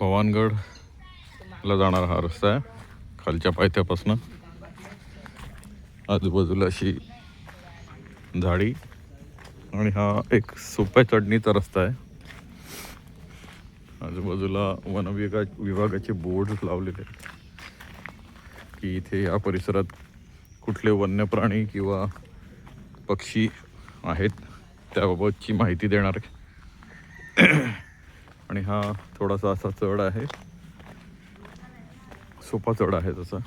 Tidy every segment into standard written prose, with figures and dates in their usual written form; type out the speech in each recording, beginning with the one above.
भवानगडला जाणारा हा रस्ता आहे खालच्या पायथ्यापासून. आजूबाजूला अशी झाडी आणि हा एक सोप्या चढणीचा रस्ता आहे. आजूबाजूला विभागाचे बोर्ड लावलेले आहेत की इथे या परिसरात कुठले वन्य प्राणी किंवा पक्षी आहेत त्याबाबतची माहिती देणार. आणि हा थोडासा असा चढ आहे, सोपा चढ आहे तसा.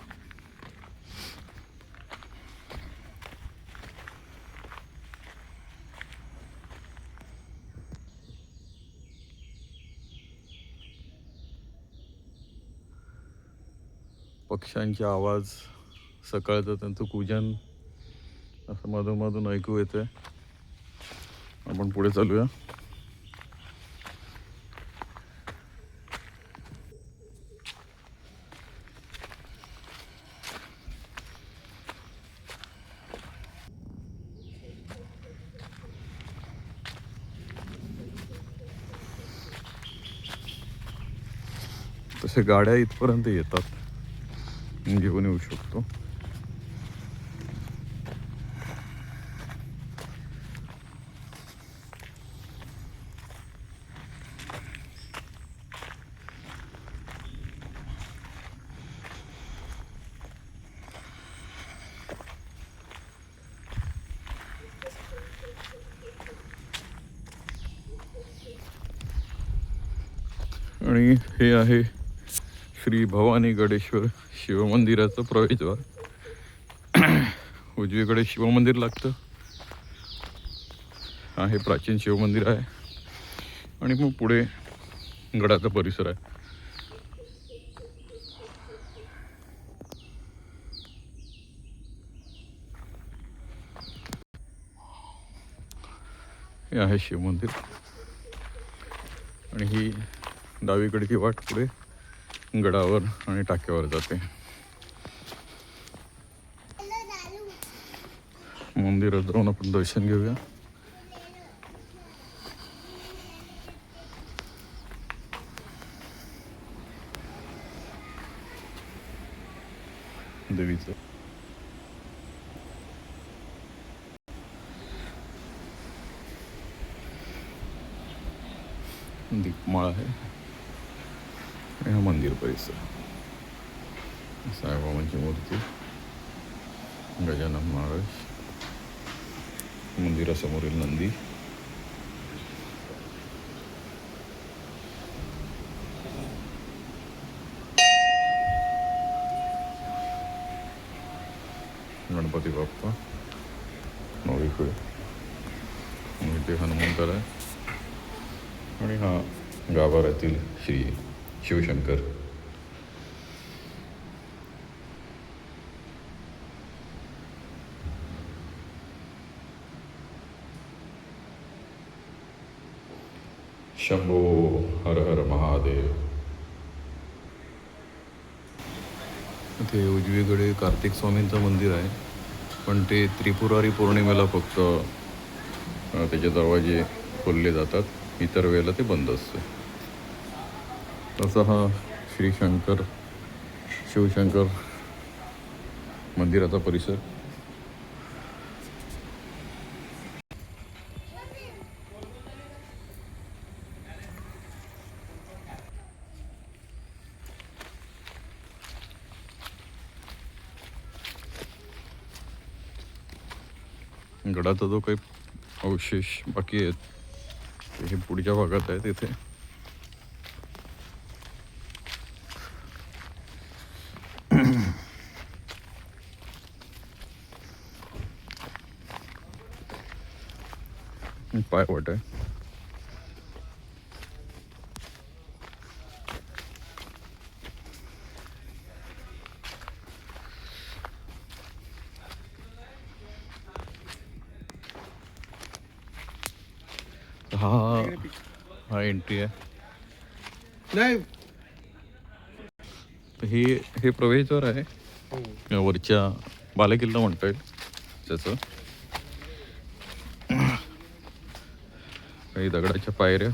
पक्ष्यांचे आवाज, सकाळचं त्यांचं कूजन असं मधून ऐकू येते. आपण पुढे चालूया. तसे गाड्या इथपर्यंत येतात, घेऊन येऊ शकतो. आणि हे आहे श्री भवानी गडेश्वर शिवमंदिराचं प्रवेशद्वार. उजवीकडे शिवमंदिर लागतं, हे प्राचीन शिवमंदिर आहे. आणि मग पुढे गडाचा परिसर आहे. हे आहे शिवमंदिर आणि ही डावीकडची वाट पुढे गडावर आणि टाक्यावर जाते. मंदिरात जाऊन आपण दर्शन घेऊया. देवीचं दीपमाळ आहे आणि हा मंदिर परिसर. साईबाबांची मूर्ती, गजानन महाराज, मंदिरासमोरील नंदी, गणपती बाप्पा, नवरीकडे इथे हनुमंतर आहे. आणि हा गाभाऱ्यातील श्री शिवशंकर. शंभो हर हर महादेव. ते उजवीकडे कार्तिक स्वामींचं मंदिर आहे, पण ते त्रिपुरारी पौर्णिमेला फक्त त्याचे दरवाजे खोलले जातात, इतर वेळेला ते बंद असते. तसा हा श्री शिवशंकर मंदिराचा परिसर. गडाचा जो काही अवशेष बाकी आहेत हे पुढच्या भागात आहेत. इथे पायवाट आहे. हा एंट्री आहे. नाही हे प्रवेशद्वार आहे वरच्या बालेकिल्ला म्हणता येईल त्याचं. काही दगडाच्या पायऱ्या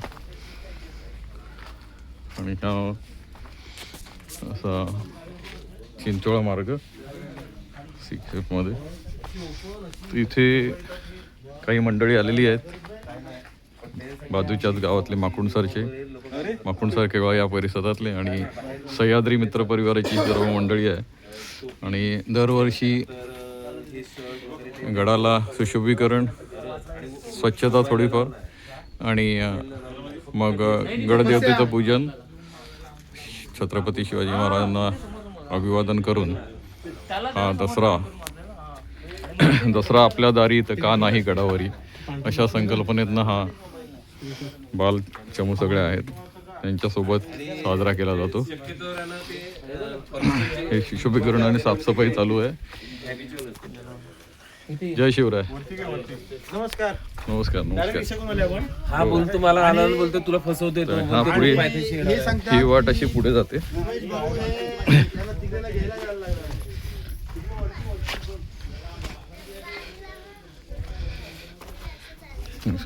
आणि हा असा चिंचोळा मार्ग सिक्सेपमध्ये. इथे काही मंडळी आलेली आहेत बाजूच्याच गावातले माकुंडसर केव्हा या परिसरातले आणि सह्याद्री मित्र परिवाराची सर्व मंडळी आहे. आणि दरवर्षी गडाला सुशोभीकरण, स्वच्छता थोडीफार आणि मग गडदेवतेचं पूजन, छत्रपती शिवाजी महाराजांना अभिवादन करून हा दसरा आपल्या दारी तर का नाही गडावरी अशा संकल्पनेतनं हा बाल चमू सगळे आहेत त्यांच्यासोबत साजरा केला जातो. हे सुशोभीकरण आणि साफसफाई चालू आहे. जय शिवराय. नमस्कार. नमस्कार. नमस्कार. हा बोलतो मला आनंद बोलतो तुला फसवते तो. हा पुढे ही वाट अशी पुढे जाते.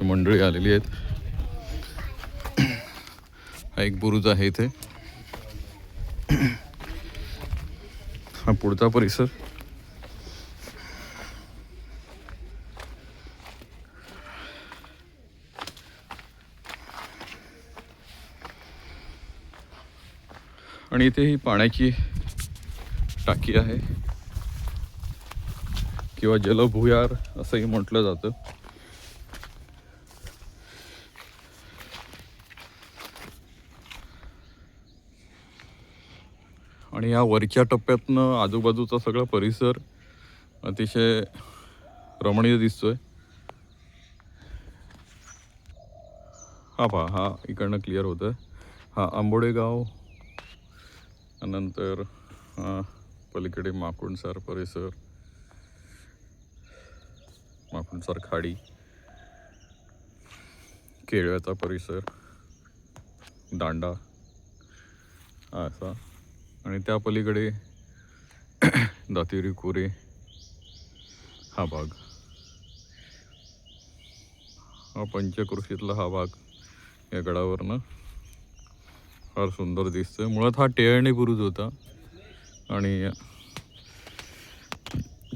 मंडळी आलेली आहेत. हा एक बुरुज आहे इथे. हा पुढचा परिसर. आणि इथे ही पाण्याची टाकी आहे किंवा जलभुयार असंही म्हटलं जातं. आणि या वरच्या टप्प्यातनं आजूबाजूचा सगळा परिसर अतिशय रमणीय दिसतोय. हा पहा, हा इकडनं क्लिअर होतं. हा आंबोडे गाव, नंतर पलीकडे माकुंडसर परिसर, माकुंडसर खाडी, केळव्याचा परिसर, दांडा हा असा. आणि त्या पलीकडे दातिरी कोरे हा भाग, हा पंचक्रोशीतला हा भाग या गडावरनं फार सुंदर दिसतोय. मुळात हा टेहळणी बुरुज होता आणि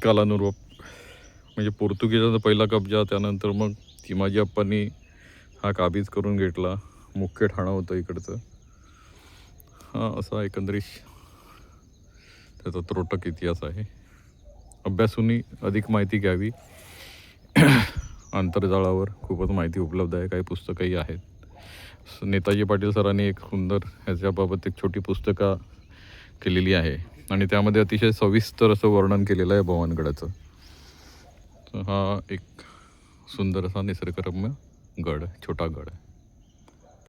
कालानुरूप म्हणजे पोर्तुगीजांचा पहिला कब्जा, त्यानंतर मग चिमाजी अप्पांनी हा काबीज करून घेतला. मुख्य ठाणं होतं इकडचं. हा असा एकंदरीत त्याचा त्रोटक इतिहास आहे. अभ्यासूनी अधिक माहिती घ्यावी. आंतरजाळावर खूपच माहिती उपलब्ध आहे. काही पुस्तकंही आहेत. नेताजी पाटील सरांनी एक सुंदर ह्याच्याबाबत एक छोटी पुस्तकं केलेली आहे आणि त्यामध्ये अतिशय सविस्तर असं वर्णन केलेलं आहे भवानगडाचं. हा एक सुंदर असा निसर्गरम्य गड, छोटा गड आहे.